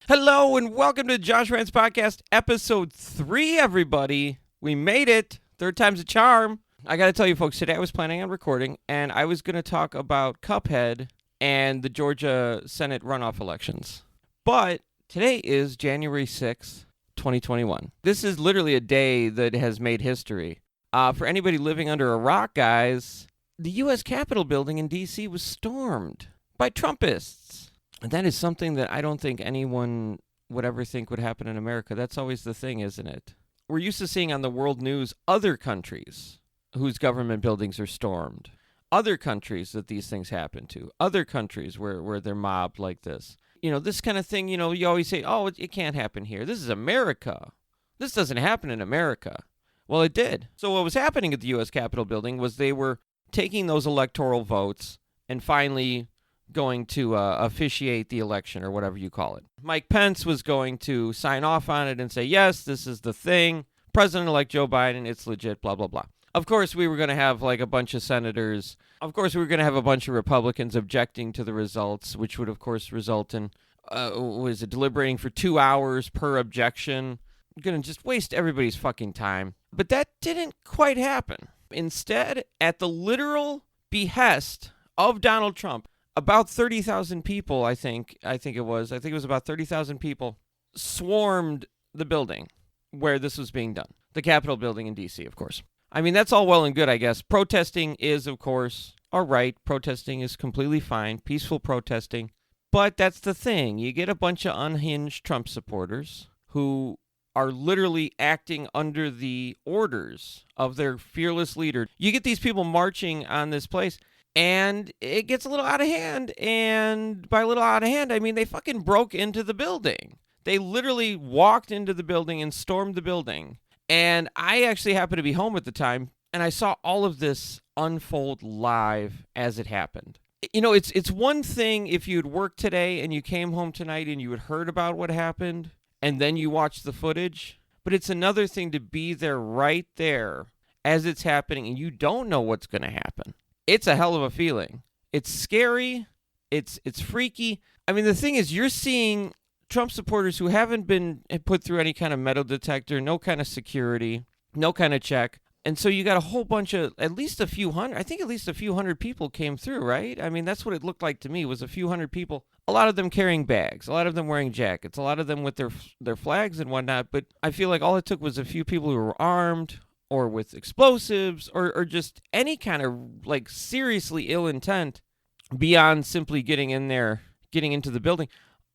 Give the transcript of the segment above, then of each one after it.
Hello and welcome to Josh Rants Podcast, episode 3, everybody. We made it. Third time's a charm. I got to tell you, folks, today I was planning on recording, and I was going to talk about Cuphead and the Georgia Senate runoff elections. But today is January 6th, 2021. This is literally a day that has made history. For anybody living under a rock, guys, the U.S. Capitol building in D.C. was stormed by Trumpists. And that is something that I don't think anyone would ever think would happen in America. That's always the thing, isn't it? We're used to seeing on the world news other countries whose government buildings are stormed, other countries that these things happen to, other countries where they're mobbed like this. You know, this kind of thing, you always say, oh, it can't happen here. This is America. This doesn't happen in America. Well, it did. So what was happening at the U.S. Capitol building was they were taking those electoral votes and finally going to officiate the election or whatever you call it. Mike Pence was going to sign off on it and say, yes, this is the thing. President-elect Joe Biden, it's legit, blah, blah, blah. Of course, we were going to have like a bunch of senators. Of course, we were going to have a bunch of Republicans objecting to the results, which would, of course, result in, deliberating for 2 hours per objection. Going to just waste everybody's fucking time. But that didn't quite happen. Instead, at the literal behest of Donald Trump, about 30,000 people, I think it was about 30,000 people swarmed the building where this was being done. The Capitol building in D.C., of course. I mean, that's all well and good, I guess. Protesting is, of course, all right. Protesting is completely fine. Peaceful protesting. But that's the thing. You get a bunch of unhinged Trump supporters who are literally acting under the orders of their fearless leader. You get these people marching on this place, and it gets a little out of hand. And by a little out of hand, I mean they fucking broke into the building. They literally walked into the building and stormed the building. And I actually happened to be home at the time, and I saw all of this unfold live as it happened. You know, it's one thing if you'd worked today and you came home tonight and you had heard about what happened, and then you watched the footage. But it's another thing to be there right there as it's happening, and you don't know what's going to happen. It's a hell of a feeling. It's scary. It's freaky. I mean, the thing is, you're seeing Trump supporters who haven't been put through any kind of metal detector, no kind of security, no kind of check. And so you got a whole bunch of, at least a few hundred people came through, right? I mean, that's what it looked like to me, was a few hundred people. A lot of them carrying bags, a lot of them wearing jackets, a lot of them with their flags and whatnot. But I feel like all it took was a few people who were armed or with explosives or just any kind of like seriously ill intent beyond simply getting into the building.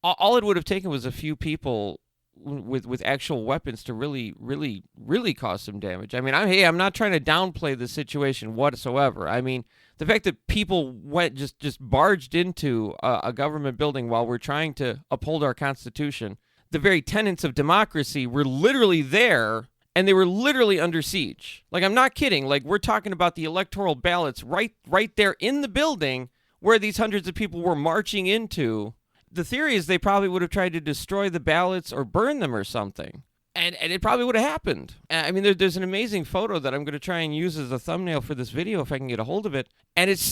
All it would have taken was a few people with actual weapons to really, really, really cause some damage. I mean, I'm not trying to downplay the situation whatsoever. I mean, the fact that people just barged into a government building while we're trying to uphold our Constitution, the very tenets of democracy were literally there, and they were literally under siege. Like, I'm not kidding. Like, we're talking about the electoral ballots right there in the building where these hundreds of people were marching into. The theory is they probably would have tried to destroy the ballots or burn them or something. And it probably would have happened. I mean, there's an amazing photo that I'm going to try and use as a thumbnail for this video if I can get a hold of it. And it's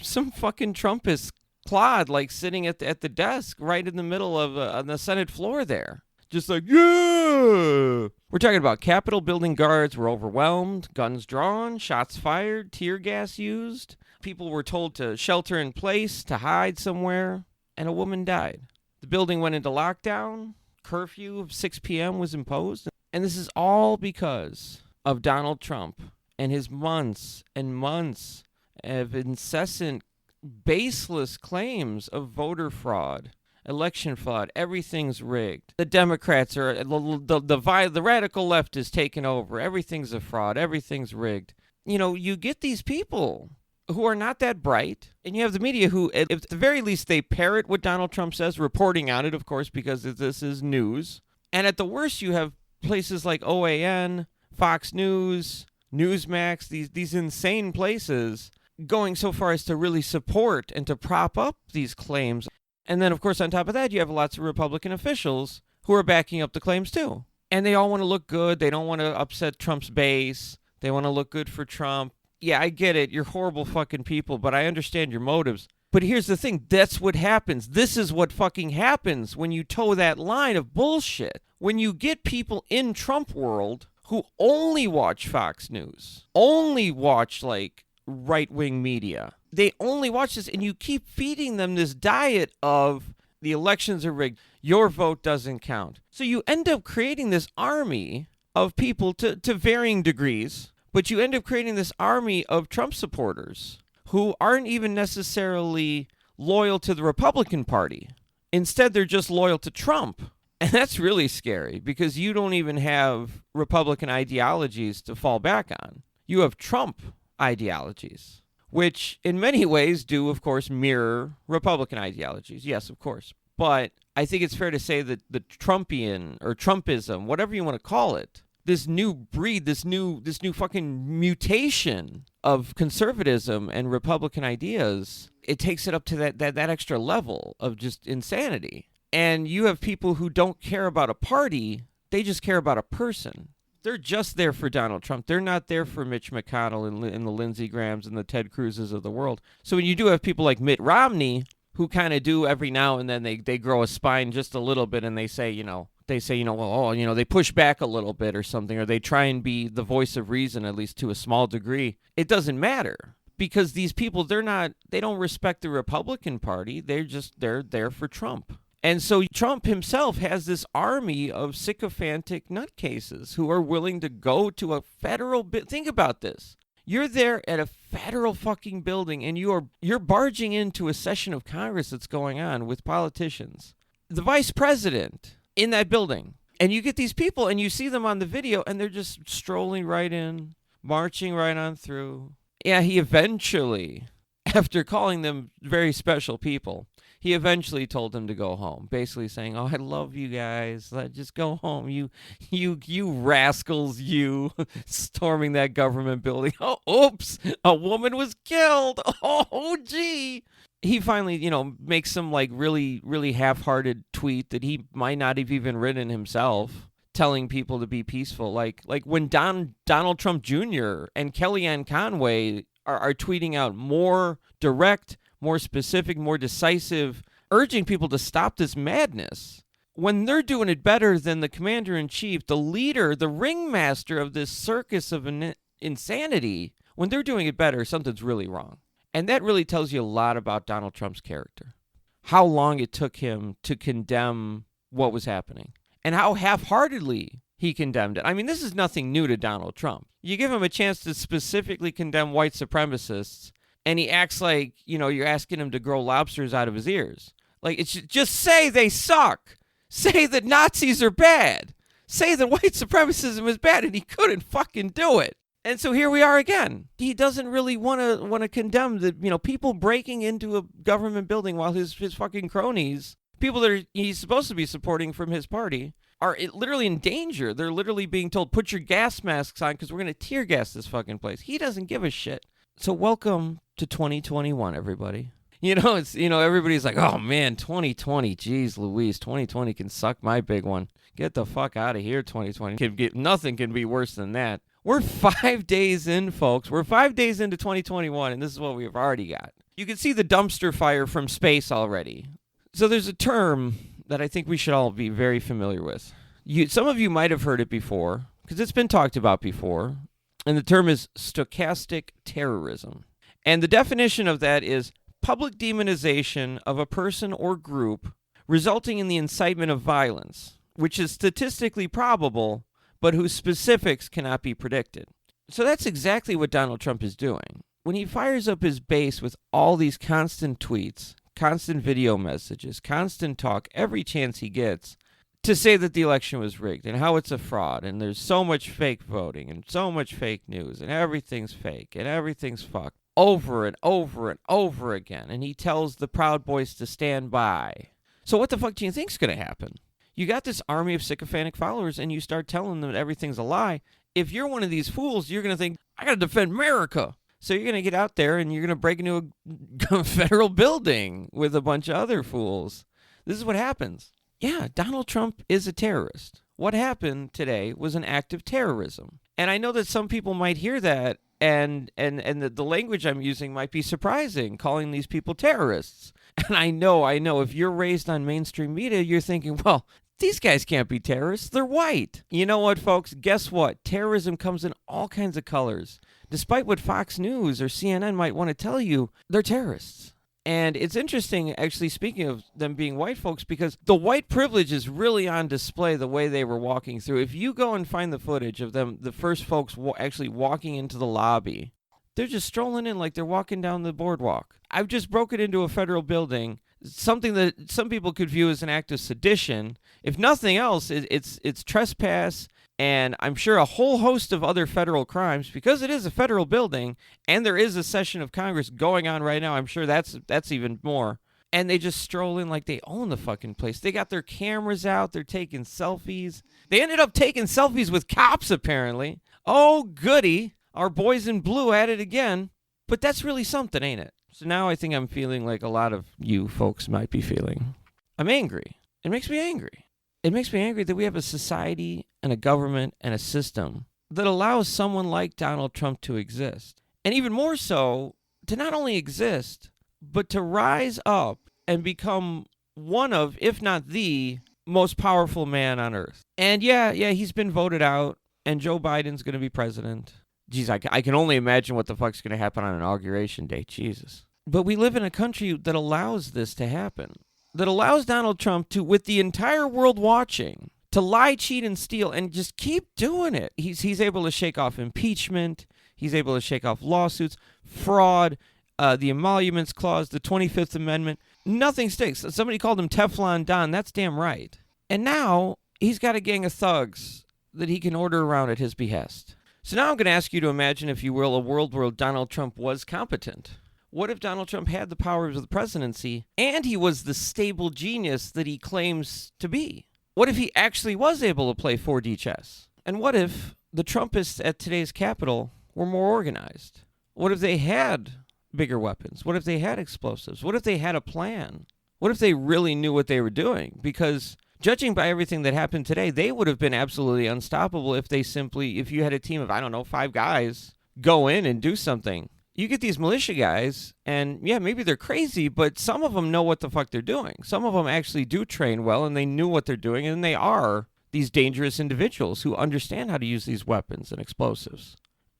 some fucking Trumpist clod, like, sitting at the desk right in the middle of on the Senate floor there. Just like, yeah! We're talking about Capitol building guards were overwhelmed, guns drawn, shots fired, tear gas used. People were told to shelter in place, to hide somewhere. And a woman died. The building went into lockdown. Curfew of 6 p.m. was imposed. And this is all because of Donald Trump and his months and months of incessant, baseless claims of voter fraud, election fraud. Everything's rigged. The Democrats are, the radical left is taking over. Everything's a fraud. Everything's rigged. You know, you get these people who are not that bright, and you have the media who, at the very least, they parrot what Donald Trump says, reporting on it, of course, because this is news. And at the worst, you have places like OAN, Fox News, Newsmax, these insane places going so far as to really support and to prop up these claims. And then, of course, on top of that, you have lots of Republican officials who are backing up the claims, too. And they all want to look good. They don't want to upset Trump's base. They want to look good for Trump. Yeah, I get it. You're horrible fucking people, but I understand your motives. But here's the thing. That's what happens. This is what fucking happens when you toe that line of bullshit. When you get people in Trump world who only watch Fox News, only watch like right-wing media. They only watch this, and you keep feeding them this diet of the elections are rigged. Your vote doesn't count. So you end up creating this army of people to varying degrees, but you end up creating this army of Trump supporters who aren't even necessarily loyal to the Republican Party. Instead, they're just loyal to Trump. And that's really scary because you don't even have Republican ideologies to fall back on. You have Trump ideologies, which in many ways do, of course, mirror Republican ideologies. Yes, of course. But I think it's fair to say that the Trumpian or Trumpism, whatever you want to call it, this new breed, this new fucking mutation of conservatism and Republican ideas, it takes it up to that extra level of just insanity. And you have people who don't care about a party, they just care about a person. They're just there for Donald Trump. They're not there for Mitch McConnell and the Lindsey Grahams and the Ted Cruzes of the world. So when you do have people like Mitt Romney, who kind of do every now and then, they grow a spine just a little bit and they say, they push back a little bit or something, or they try and be the voice of reason, at least to a small degree. It doesn't matter because these people, they don't respect the Republican Party. They're there for Trump. And so Trump himself has this army of sycophantic nutcases who are willing to go to a federal... Think about this. You're there at a federal fucking building and you're barging into a session of Congress that's going on with politicians. The vice president in that building. And you get these people and you see them on the video and they're just strolling right in, marching right on through. Yeah, he eventually, after calling them very special people, he eventually told them to go home, basically saying, "Oh, I love you guys. Just go home. You rascals, you storming that government building. Oh, oops, a woman was killed. Oh, gee." He finally, makes some like really, really half-hearted tweet that he might not have even written himself, telling people to be peaceful. Like when Donald Trump Jr. and Kellyanne Conway are tweeting out more direct, more specific, more decisive, urging people to stop this madness. When they're doing it better than the commander-in-chief, the leader, the ringmaster of this circus of insanity, when they're doing it better, something's really wrong. And that really tells you a lot about Donald Trump's character. How long it took him to condemn what was happening. And how half-heartedly he condemned it. I mean, this is nothing new to Donald Trump. You give him a chance to specifically condemn white supremacists, and he acts like, you're asking him to grow lobsters out of his ears. Like, it's just say they suck. Say that Nazis are bad. Say that white supremacism is bad, and he couldn't fucking do it. And so here we are again. He doesn't really want to condemn the, people breaking into a government building while his fucking cronies, people that he's supposed to be supporting from his party, are literally in danger. They're literally being told, put your gas masks on because we're going to tear gas this fucking place. He doesn't give a shit. So welcome to 2021, everybody. Everybody's like, oh man, 2020, geez Louise, 2020 can suck my big one. Get the fuck out of here, 2020. Nothing can be worse than that. We're 5 days in, folks. We're 5 days into 2021, and this is what we've already got. You can see the dumpster fire from space already. So there's a term that I think we should all be very familiar with. Some of you might have heard it before, because it's been talked about before, and the term is stochastic terrorism. And the definition of that is public demonization of a person or group resulting in the incitement of violence, which is statistically probable, but whose specifics cannot be predicted. So that's exactly what Donald Trump is doing. When he fires up his base with all these constant tweets, constant video messages, constant talk, every chance he gets, to say that the election was rigged and how it's a fraud and there's so much fake voting and so much fake news and everything's fake and everything's fucked over and over and over again. And he tells the Proud Boys to stand by. So what the fuck do you think's going to happen? You got this army of sycophantic followers and you start telling them that everything's a lie. If you're one of these fools, you're going to think, I got to defend America. So you're going to get out there and you're going to break into a federal building with a bunch of other fools. This is what happens. Yeah, Donald Trump is a terrorist. What happened today was an act of terrorism. And I know that some people might hear that And the language I'm using might be surprising, calling these people terrorists. And I know, if you're raised on mainstream media, you're thinking, well, these guys can't be terrorists. They're white. You know what, folks? Guess what? Terrorism comes in all kinds of colors. Despite what Fox News or CNN might want to tell you, they're terrorists. And it's interesting, actually, speaking of them being white folks, because the white privilege is really on display the way they were walking through. If you go and find the footage of them, the first folks actually walking into the lobby, they're just strolling in like they're walking down the boardwalk. I've just broken into a federal building, something that some people could view as an act of sedition. If nothing else, it's trespass, and I'm sure a whole host of other federal crimes, because it is a federal building and there is a session of Congress going on right now. I'm sure that's even more. And they just stroll in like they own the fucking place. They got their cameras out. They're taking selfies. They ended up taking selfies with cops, apparently. Oh, goody. Our boys in blue at it again. But that's really something, ain't it? So now I think I'm feeling like a lot of you folks might be feeling. I'm angry. It makes me angry. It makes me angry that we have a society and a government and a system that allows someone like Donald Trump to exist. And even more so, to not only exist, but to rise up and become one of, if not the, most powerful man on earth. And yeah, he's been voted out, and Joe Biden's going to be president. Geez, I can only imagine what the fuck's going to happen on Inauguration Day. Jesus. But we live in a country that allows this to happen. That allows Donald Trump to, with the entire world watching, to lie, cheat, and steal, and just keep doing it. He's able to shake off impeachment. He's able to shake off lawsuits, fraud, the emoluments clause, the 25th Amendment. Nothing sticks. Somebody called him Teflon Don. That's damn right. And now he's got a gang of thugs that he can order around at his behest. So now I'm going to ask you to imagine, if you will, a world where Donald Trump was competent. What if Donald Trump had the powers of the presidency and he was the stable genius that he claims to be? What if he actually was able to play 4D chess? And what if the Trumpists at today's Capitol were more organized? What if they had bigger weapons? What if they had explosives? What if they had a plan? What if they really knew what they were doing? Because judging by everything that happened today, they would have been absolutely unstoppable if you had a team of, 5 guys go in and do something. You get these militia guys, and yeah, maybe they're crazy, but some of them know what the fuck they're doing. Some of them actually do train well, and they knew what they're doing, and they are these dangerous individuals who understand how to use these weapons and explosives.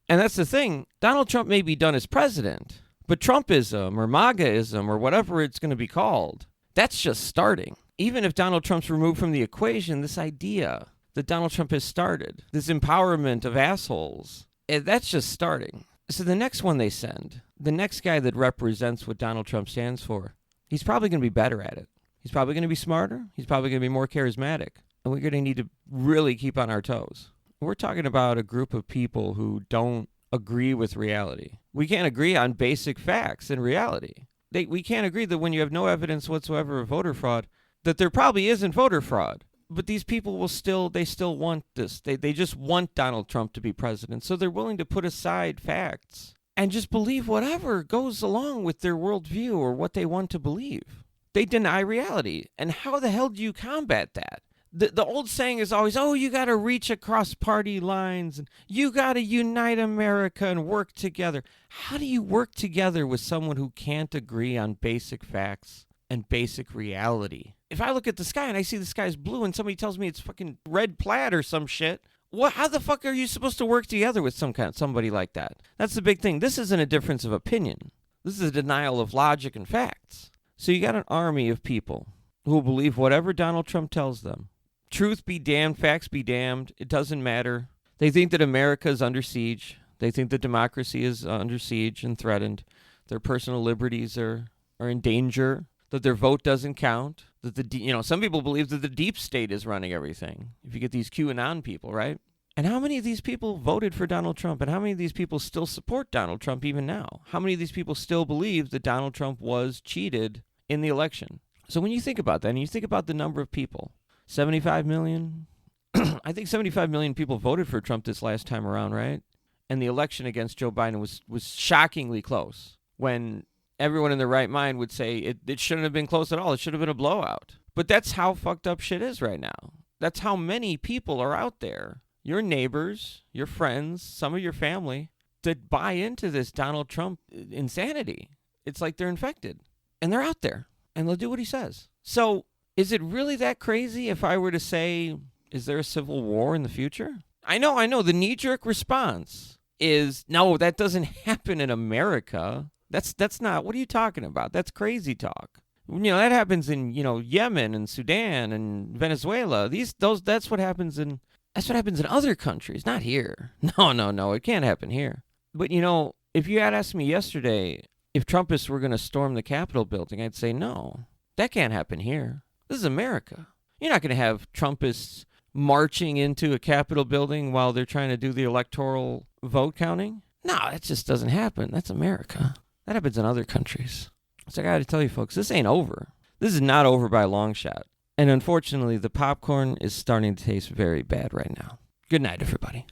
And that's the thing. Donald Trump may be done as president, but Trumpism or MAGAism or whatever it's going to be called, that's just starting. Even if Donald Trump's removed from the equation, this idea that Donald Trump has started, this empowerment of assholes, that's just starting. So the next one they send, the next guy that represents what Donald Trump stands for, he's probably going to be better at it. He's probably going to be smarter. He's probably going to be more charismatic. And we're going to need to really keep on our toes. We're talking about a group of people who don't agree with reality. We can't agree on basic facts and reality. We can't agree that when you have no evidence whatsoever of voter fraud, that there probably isn't voter fraud. But these people will still want this. They just want Donald Trump to be president. So they're willing to put aside facts and just believe whatever goes along with their worldview or what they want to believe. They deny reality. And how the hell do you combat that? The old saying is always, you got to reach across party lines, and you got to unite America and work together. How do you work together with someone who can't agree on basic facts and basic reality? If I look at the sky and I see the sky's blue and somebody tells me it's fucking red plaid or some shit, how the fuck are you supposed to work together with somebody like that? That's the big thing. This isn't a difference of opinion. This is a denial of logic and facts. So you got an army of people who will believe whatever Donald Trump tells them. Truth be damned, facts be damned. It doesn't matter. They think that America is under siege. They think that democracy is under siege and threatened. Their personal liberties are in danger. That their vote doesn't count, that some people believe that the deep state is running everything. If you get these QAnon people, right? And how many of these people voted for Donald Trump? And how many of these people still support Donald Trump even now? How many of these people still believe that Donald Trump was cheated in the election? So when you think about that, and you think about the number of people, 75 million? I think 75 million people voted for Trump this last time around, right? And the election against Joe Biden was shockingly close, when everyone in their right mind would say it shouldn't have been close at all. It should have been a blowout. But that's how fucked up shit is right now. That's how many people are out there. Your neighbors, your friends, some of your family, that buy into this Donald Trump insanity. It's like they're infected. And they're out there. And they'll do what he says. So is it really that crazy if I were to say, is there a civil war in the future? I know. The knee-jerk response is, no, that doesn't happen in America. That's not, what are you talking about? That's crazy talk. That happens in, Yemen and Sudan and Venezuela. That's what happens in other countries, not here. No, it can't happen here. But, if you had asked me yesterday if Trumpists were going to storm the Capitol building, I'd say no. That can't happen here. This is America. You're not going to have Trumpists marching into a Capitol building while they're trying to do the electoral vote counting. No, that just doesn't happen. That's America. That happens in other countries. So I got to tell you, folks, this ain't over. This is not over by a long shot. And unfortunately, the popcorn is starting to taste very bad right now. Good night, everybody.